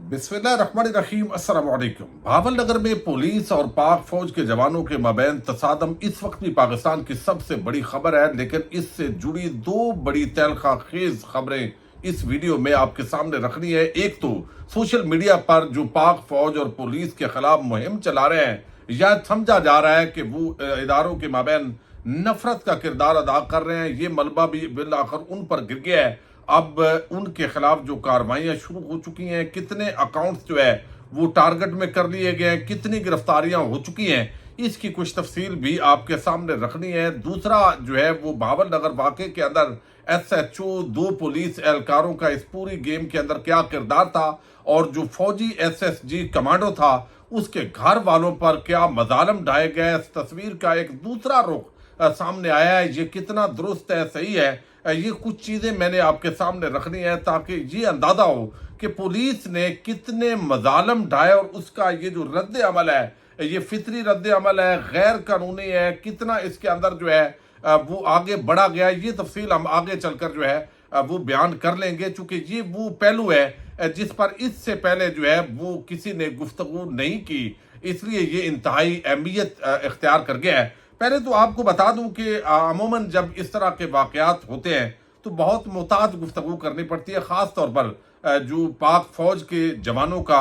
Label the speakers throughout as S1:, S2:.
S1: बिस्मिल्लाहिर्रहमानिर्रहीम। अस्सलाम वालेकुम। भावल नगर में पुलिस और पाक फौज के जवानों के मबैन तसादम इस वक्त भी पाकिस्तान की सबसे बड़ी खबर है, लेकिन इससे जुड़ी दो बड़ी तलखा खेज खबरें इस वीडियो में आपके सामने रखनी है। एक तो सोशल मीडिया पर जो पाक फौज और पुलिस के खिलाफ मुहिम चला रहे हैं, या समझा जा रहा है कि वो इदारों के मबैन नफरत का किरदार अदा कर रहे हैं। ये मलबा भी बिल आखिर उन पर गिर गया है। अब उनके खिलाफ जो कार्रवाइयां शुरू हो चुकी हैं, कितने अकाउंट्स जो है वो टारगेट में कर लिए गए हैं, कितनी गिरफ्तारियां हो चुकी हैं, इसकी कुछ तफसील भी आपके सामने रखनी है। दूसरा जो है वो भावल नगर वाक़े के अंदर SHO, दो पुलिस एहलकारों का इस पूरी गेम के अंदर क्या किरदार था, और जो फौजी SSG कमांडो था उसके घर वालों पर क्या मजालम ढाए गए। इस तस्वीर का एक दूसरा रुख सामने आया है। ये कितना दुरुस्त है, सही है, ये कुछ चीजें मैंने आपके सामने रखनी है ताकि ये अंदाजा हो कि पुलिस ने कितने मजालम ढाए और उसका ये जो रद्द अमल है, ये फितरी रद्द अमल है, गैर कानूनी है, कितना इसके अंदर जो है वो आगे बढ़ा गया। ये तफसील हम आगे चलकर जो है वो बयान कर लेंगे, चूंकि ये वो पहलू है जिस पर इससे पहले जो है वो किसी ने गुफ्तगू नहीं की, इसलिए ये इंतहाई अहमियत इख्तियार कर गया है। पहले तो आपको बता दूं कि अमूमन जब इस तरह के वाकयात होते हैं तो बहुत मुहतात गुफ्तगू करनी पड़ती है, ख़ास तौर पर जो पाक फौज के जवानों का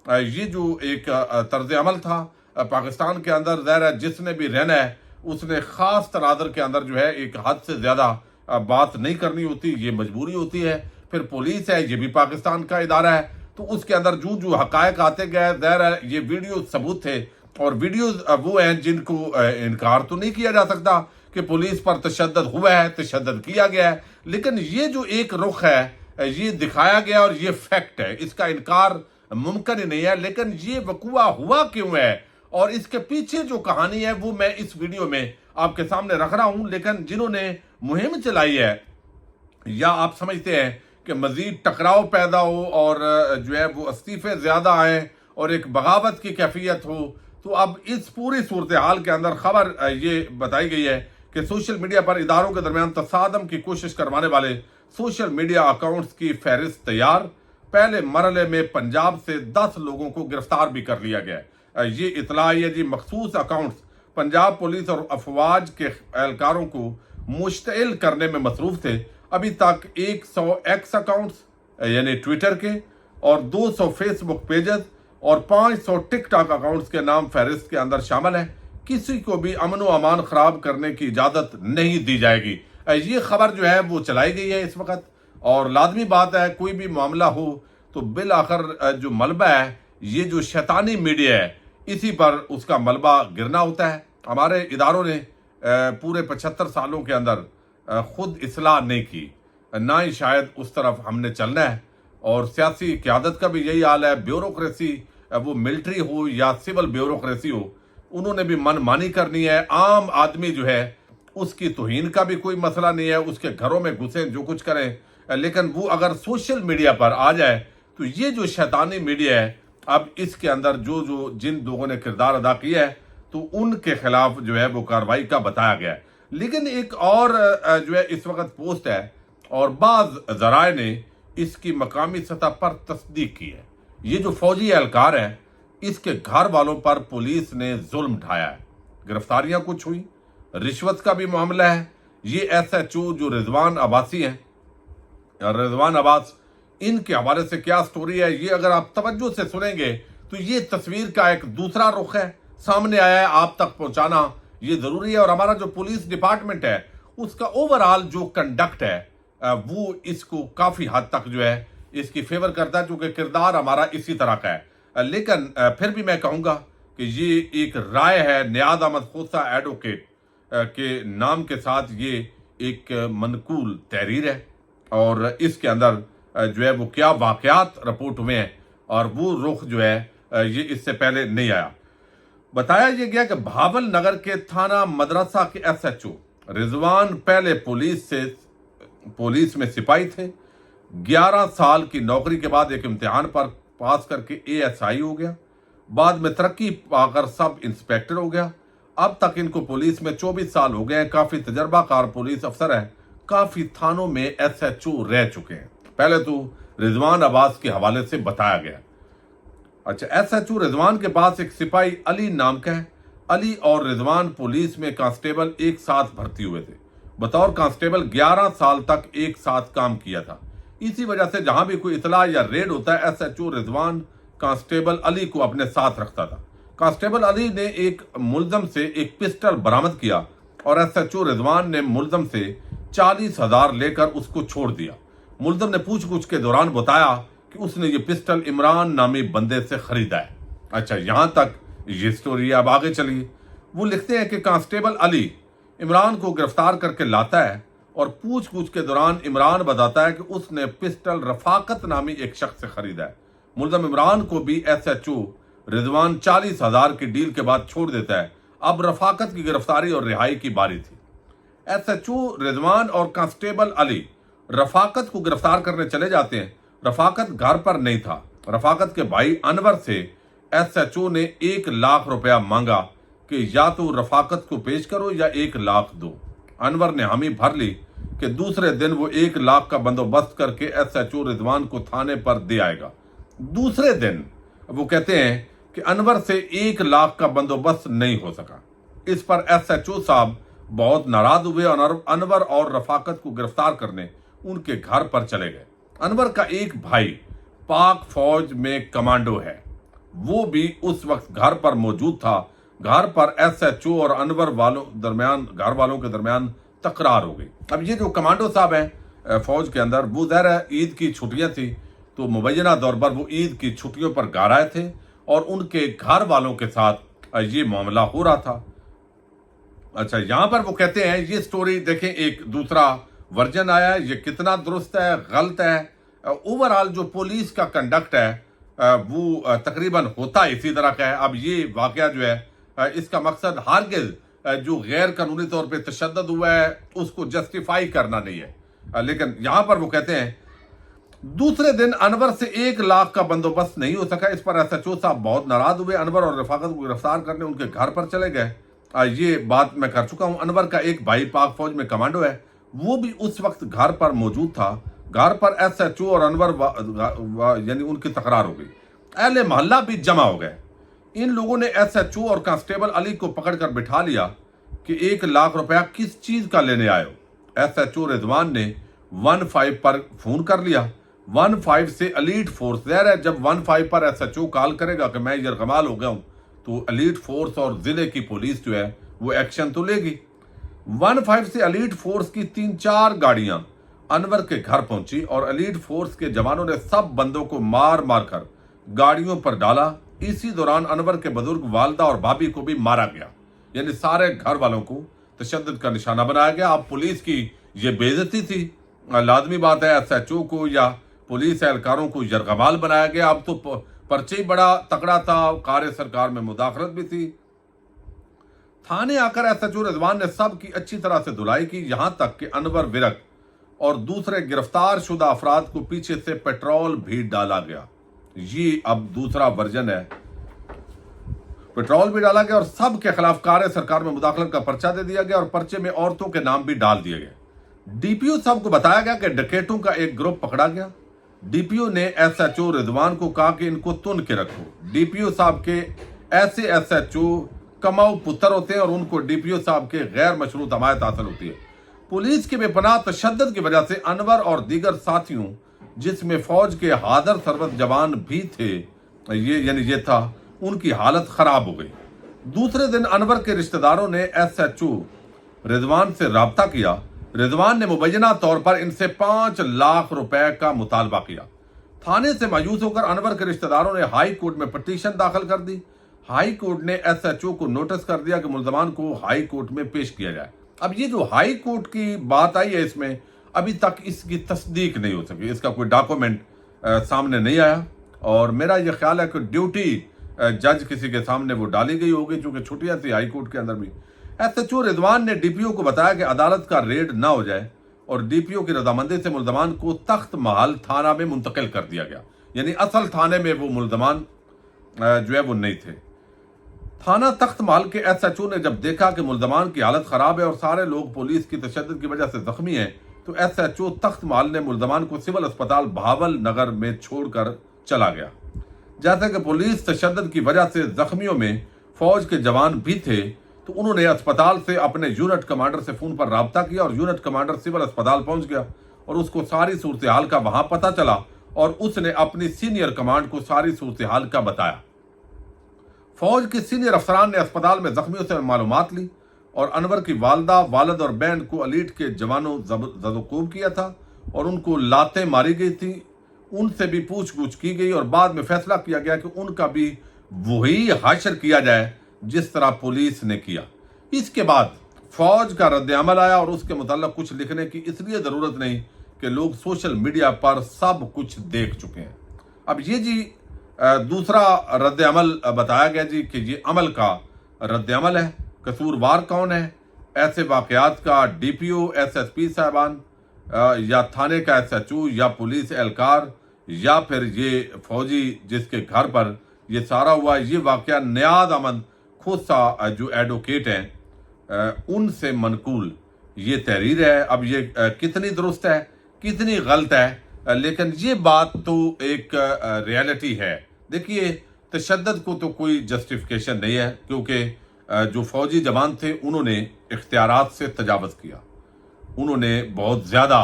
S1: ये जो एक तर्ज अमल था पाकिस्तान के अंदर, ज़ाहिर है जिसने भी रहना है उसने ख़ास तनादर के अंदर जो है एक हद से ज़्यादा बात नहीं करनी होती, ये मजबूरी होती है। फिर पुलिस है, ये भी पाकिस्तान का इदारा है, तो उसके अंदर जो जो हकायक आते गए, ज़ाहिर है ये वीडियो सबूत थे, और वीडियोस वो हैं जिनको इनकार तो नहीं किया जा सकता कि पुलिस पर तशद्दुद हुआ है, तशद्दुद किया गया है, लेकिन ये जो एक रुख है ये दिखाया गया और ये फैक्ट है, इसका इनकार मुमकिन ही नहीं है। लेकिन ये वक़ुआ हुआ क्यों है और इसके पीछे जो कहानी है वो मैं इस वीडियो में आपके सामने रख रहा हूं। लेकिन जिन्होंने मुहिम चलाई है, या आप समझते हैं कि मजीद टकराव पैदा हो और जो है वो इस्तीफे ज्यादा आए और एक बगावत की कैफियत हो, तो अब इस पूरी सूरत हाल के अंदर खबर ये बताई गई है कि सोशल मीडिया पर इदारों के दरमियान तसादम की कोशिश करवाने वाले सोशल मीडिया अकाउंट्स की फहरिस्त तैयार। पहले मरहले में पंजाब से 10 लोगों को गिरफ्तार भी कर लिया गया। ये इतला है जी, मखसूस अकाउंट्स पंजाब पुलिस और अफवाज के एहलकारों को मुश्तिल करने में मसरूफ थे। अभी तक 100 एक्स अकाउंट्स यानी ट्विटर के और 200 फेसबुक पेजेस और 500 टिकटॉक अकाउंट्स के नाम फहरिस्त के अंदर शामिल है। किसी को भी अमन व अमान खराब करने की इजाजत नहीं दी जाएगी। ये खबर जो है वो चलाई गई है इस वक्त, और लाजमी बात है कोई भी मामला हो तो बिल आखिर जो मलबा है, ये जो शैतानी मीडिया है, इसी पर उसका मलबा गिरना होता है। हमारे इदारों ने पूरे 75 सालों के अंदर खुद इस्लाह नहीं की, ना ही शायद उस तरफ हमने चलना है। और सियासी क़यादत का भी यही हाल है, ब्यूरोक्रेसी वो मिलिट्री हो या सिविल ब्यूरोक्रेसी हो, उन्होंने भी मनमानी करनी है। आम आदमी जो है उसकी तौहीन का भी कोई मसला नहीं है, उसके घरों में घुसे जो कुछ करें, लेकिन वो अगर सोशल मीडिया पर आ जाए तो ये जो शैतानी मीडिया है, अब इसके अंदर जो जो जिन लोगों ने किरदार अदा किया है तो उनके खिलाफ जो है वो कार्रवाई का बताया गया है। लेकिन एक और जो है इस वक्त पोस्ट है और बाज़ ज़राए ने इसकी मकामी सतह पर तस्दीक की है। ये जो फौजी एहलकार है, इसके घर वालों पर पुलिस ने जुल्म ढाया है, गिरफ्तारियां कुछ हुई, रिश्वत का भी मामला है। ये SHO जो रिजवान अब्बासी हैं, रिजवान अब्बास, इनके हवाले से क्या स्टोरी है, ये अगर आप तवज्जो से सुनेंगे तो ये तस्वीर का एक दूसरा रुख है, सामने आया है, आप तक पहुंचाना ये जरूरी है। और हमारा जो पुलिस डिपार्टमेंट है उसका ओवरऑल जो कंडक्ट है वो इसको काफी हद तक जो है इसकी फेवर करता है, क्योंकि किरदार हमारा इसी तरह का है। लेकिन फिर भी मैं कहूंगा कि ये एक राय है, नियाज अहमद खोसा एडवोकेट के नाम के साथ ये एक मनकूल तहरीर है, और इसके अंदर जो है वो क्या वाकयात रिपोर्ट हुए हैं और वो रुख जो है ये इससे पहले नहीं आया। बताया ये गया कि भावल नगर के थाना मदरसा के SHO रिजवान पहले पुलिस में सिपाही थे। 11 साल की नौकरी के बाद एक इम्तिहान पर पास करके ASI हो गया, बाद में तरक्की पाकर सब इंस्पेक्टर हो गया। अब तक इनको पुलिस में 24 साल हो गए हैं, काफी तजर्बाकार पुलिस अफसर है, काफी थानों में SHO रह चुके हैं। पहले तो रिजवान अब्बास के हवाले से बताया गया अच्छा, SHO रिजवान के पास एक सिपाही अली नाम का है। अली और रिजवान पुलिस में कांस्टेबल एक साथ भर्ती हुए थे। बतौर कांस्टेबल 11 साल तक एक साथ काम किया था। इसी वजह से जहां भी कोई इतला या रेड होता है, SHO रिजवान कांस्टेबल अली को अपने साथ रखता था। कांस्टेबल अली ने एक मुलजम से एक पिस्टल बरामद किया और SHO रिजवान ने मुलजम से 40,000 लेकर उसको छोड़ दिया। मुलजम ने पूछगछ के दौरान बताया कि उसने ये पिस्टल इमरान नामी बंदे से खरीदा है। अच्छा, यहां तक ये स्टोरी। अब आगे चलिए। वो लिखते हैं कि कांस्टेबल अली इमरान को गिरफ्तार करके लाता है और पूछगछ के दौरान इमरान बताता है कि उसने पिस्टल रफाकत नामी एक शख्स से खरीदा है। मुलजम इमरान को भी SHO रिजवान 40,000 की डील के बाद छोड़ देता है। अब रफाकत की गिरफ्तारी और रिहाई की बारी थी। SHO रिजवान और कांस्टेबल अली रफाकत को गिरफ्तार करने चले जाते हैं। रफाकत घर पर नहीं था। रफाकत के भाई अनवर से SHO ने 1 लाख रुपया मांगा कि या तो रफाकत को पेश करो या 1 लाख दो। अनवर ने हामी भर ली कि दूसरे दिन वो 1 लाख का बंदोबस्त करके SHO रिजवान को थाने पर दे आएगा। दूसरे दिन वो कहते हैं कि अनवर से 1 लाख का बंदोबस्त नहीं हो सका। इस पर SHO साहब बहुत नाराज हुए और अनवर और रफाकत को गिरफ्तार करने उनके घर पर चले गए। अनवर का एक भाई पाक फौज में कमांडो है, वो भी उस वक्त घर पर मौजूद था। घर पर SHO और अनवर घर वालों के दरमियान तकरार हो गई। अब ये जो कमांडो साहब हैं फौज के अंदर, वो ज़ाहिर है ईद की छुट्टियां थी, तो मुबैना तौर पर वो ईद की छुट्टियों पर घर आए थे और उनके घर वालों के साथ ये मामला हो रहा था। अच्छा, यहां पर वो कहते हैं, ये स्टोरी देखें, एक दूसरा वर्जन आया है, ये कितना दुरुस्त है, गलत है। ओवरऑल जो पुलिस का कंडक्ट है वो तकरीबन होता इसी तरह का है। अब ये वाकया जो है इसका मकसद हरगिज़ जो गैर कानूनी तौर पे तशद्दुद हुआ है उसको जस्टिफाई करना नहीं है। लेकिन यहां पर वो कहते हैं दूसरे दिन अनवर से 1 लाख का बंदोबस्त नहीं हो सका। इस पर SHO साहब बहुत नाराज हुए। अनवर और रफाकत को गिरफ्तार करने उनके घर पर चले गए। ये बात मैं कर चुका हूं। अनवर का एक भाई पाक फौज में कमांडो है, वो भी उस वक्त घर पर मौजूद था। घर पर SHO और अनवर यानी उनकी तकरार हो गई। अहले मोहल्ला भी जमा हो गए। इन लोगों ने SHO और कांस्टेबल अली को पकड़कर बिठा लिया कि 1 लाख रुपया किस चीज का लेने आए हो। SHO रिजवान ने 15 पर फोन कर लिया। 15 से एलीट फोर्स, ज़ाहिर है जब 15 पर SHO कॉल करेगा कि मैं यरगमाल हो गया हूं, तो एलीट फोर्स और जिले की पुलिस जो है वो एक्शन तो लेगी। 15 से एलीट फोर्स की 3-4 गाड़ियां अनवर के घर पहुंची और एलीट फोर्स के जवानों ने सब बंदों को मार मार कर गाड़ियों पर डाला। इसी दौरान अनवर के बुजुर्ग वालदा और भाभी को भी मारा गया। यानी सारे घर वालों को तशद्दुद का निशाना बनाया गया। अब पुलिस की ये बेइज्जती थी। लाजमी बात है SHO को या पुलिस एहलकारों को यरगमाल बनाया गया। अब तो पर्चे ही बड़ा तकड़ा था, कार्य सरकार में मुदाखलत भी थी। थाने आकर SHO रिजवान ने सब की अच्छी तरह से धुलाई की, यहां तक कि अनवर विरक और दूसरे गिरफ्तार शुदा अफराद को पीछे से पेट्रोल भी डाला गया। ये अब दूसरा वर्जन है। पेट्रोल भी डाला गया और सब के खिलाफ कार्य सरकार में मुदाखलत का पर्चा दे दिया गया और पर्चे में औरतों के नाम भी डाल दिए गए। DPO साहब को बताया गया कि डकैतों का एक ग्रुप पकड़ा गया। DPO ने SHO रिजवान को कहा कि इनको तुन के रखो। DPO साहब के ऐसे SHO कमाऊ पुत्र होते हैं और उनको DPO साहब के गैर मशरूत हमायत हासिल होती है। पुलिस के बेपनाह तशद्दुद की वजह से अनवर और दीगर साथियों, जिसमें फौज के हादर सरबत जवान भी थे, ये था, उनकी हालत खराब हो गई। दूसरे दिन अनवर के रिश्तेदारों ने SHO रिजवान से राब्ता किया। रिजवान ने मुबैना तौर पर इनसे 5 लाख रुपए का मुतालबा किया। थाने से मायूस होकर अनवर के रिश्तेदारों ने हाई कोर्ट में पिटीशन दाखिल कर दी। हाई कोर्ट ने SHO को नोटिस कर दिया कि मुल्जमान को हाई कोर्ट में पेश किया जाए। अब ये जो हाई कोर्ट की बात आई है, इसमें अभी तक इसकी तस्दीक नहीं हो सकी। इसका कोई डॉक्यूमेंट सामने नहीं आया और मेरा ये ख्याल है कि ड्यूटी जज किसी के सामने वो डाली गई होगी, चूंकि छुट्टियां थी हाई कोर्ट के अंदर भी। SHO रिजवान ने DPO को बताया कि अदालत का रेड ना हो जाए और DPO की रजामंदी से मुल्जमान को तख्त महल थाना में मुंतकिल कर दिया गया। यानी असल थाने में वो मुल्जमान जो है वो नहीं थे। थाना तख्त महल के SHO ने जब देखा कि मुल्जमान की हालत खराब है और सारे लोग पुलिस की तशद्दुद की वजह से जख्मी हैं, तो SHO तख्त महल ने मुल्जमान को सिविल अस्पताल भावल नगर में छोड़कर चला गया। जैसे कि पुलिस तशद्दुद की वजह से जख्मियों में फौज के जवान भी थे, तो उन्होंने अस्पताल से अपने यूनिट कमांडर से फोन पर राब्ता किया और यूनिट कमांडर सिविल अस्पताल पहुंच गया और उसको सारी सूरत हाल का वहां पता चला और उसने अपनी सीनियर कमांड को सारी सूरत हाल का बताया। फौज के सीनियर अफसरान ने अस्पताल में जख्मियों से मालूमात ली और अनवर की वालदा, वालद और बहन को अलीट के जवानों जदोकूब किया था और उनको लातें मारी गई थी। उनसे भी पूछ-गछ की गई और बाद में फैसला किया गया कि उनका भी वही हाशर किया जाए जिस तरह पुलिस ने किया। इसके बाद फौज का रद्द-ए-अमल आया और उसके मुताल्लिक कुछ लिखने की इसलिए ज़रूरत नहीं कि लोग सोशल मीडिया पर सब कुछ देख चुके हैं। अब ये जी दूसरा रद्द-ए-अमल बताया गया जी कि ये अमल का रद्द-ए-अमल है। कसूरवार कौन है? ऐसे वाक़यात का डीपीओ, एसएसपी साहबान या थाने का एसएचओ या पुलिस एहलकार या फिर ये फौजी जिसके घर पर ये सारा हुआ, ये वाक़या नियाज़ अहमद खुद सा जो एडवोकेट हैं उनसे मनकूल ये तहरीर है। अब ये कितनी दुरुस्त है, कितनी गलत है, लेकिन ये बात तो एक रियलिटी है। देखिए, तशद्दुद को तो कोई जस्टिफिकेशन नहीं है क्योंकि जो फौजी जवान थे उन्होंने इख्तियारात से तजावज़ किया, उन्होंने बहुत ज़्यादा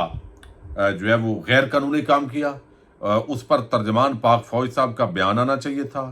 S1: जो है वो गैर कानूनी काम किया। उस पर तर्जमान पाक फौज साहब का बयान आना चाहिए था।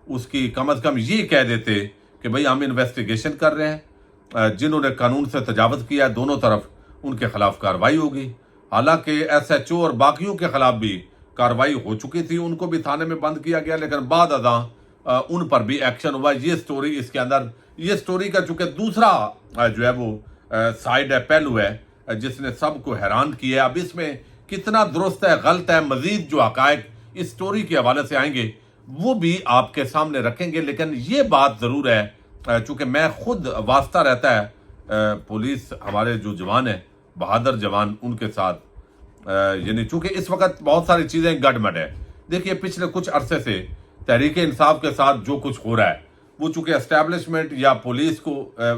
S1: उसकी कम अज़ कम ये कह देते कि भाई हम इन्वेस्टिगेशन कर रहे हैं, जिन्होंने कानून से तजावज़ किया है दोनों तरफ उनके खिलाफ कार्रवाई होगी। हालांकि एसएचओ और बाकियों के खिलाफ भी कार्रवाई हो चुकी थी, उनको भी थाने में बंद किया गया, लेकिन बाद अदा उन पर भी एक्शन हुआ। ये स्टोरी इसके अंदर, ये स्टोरी का चूंकि दूसरा जो है वो साइड है, पहलू है जिसने सबको हैरान किया। अब इसमें कितना दुरुस्त है, गलत है, मजीद जो हकायक इस स्टोरी के हवाले से आएंगे वो भी आपके सामने रखेंगे। लेकिन ये बात ज़रूर है, चूंकि मैं खुद वास्ता रहता है पुलिस हमारे जो जवान हैं, बहादुर जवान, उनके साथ, यानी चूंकि इस वक्त बहुत सारी चीज़ें गड़बड़ है। देखिए, पिछले कुछ अरसे से तहरीक इंसाफ के साथ जो कुछ हो रहा है वो चूंकि एस्टैब्लिशमेंट या पुलिस को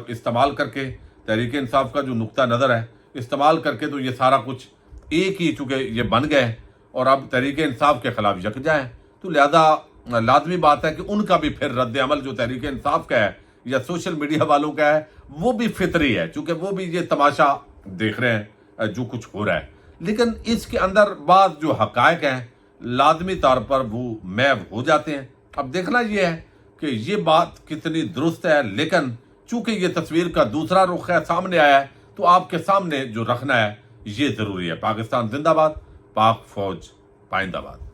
S1: इस्तेमाल करके, तहरीक इंसाफ का जो नुक्ता नज़र है इस्तेमाल करके, तो ये सारा कुछ एक ही चूंकि ये बन गए और अब तहरीक इंसाफ के खिलाफ यकजा है, तो लिहाजा लाजमी बात है कि उनका भी फिर रद्द अमल जो तहरीक इंसाफ का है या सोशल मीडिया वालों का है वो भी फितरी है, चूंकि वो भी ये तमाशा देख रहे हैं जो कुछ हो रहा है। लेकिन इसके अंदर बाद जो हकायक हैं लाजमी तौर पर वो महव हो जाते हैं। अब देखना ये है कि ये बात कितनी दुरुस्त है, लेकिन चूंकि ये तस्वीर का दूसरा रुख है, सामने आया है, तो आपके सामने जो रखना है ये जरूरी है। पाकिस्तान जिंदाबाद, पाक फौज पाइंदाबाद।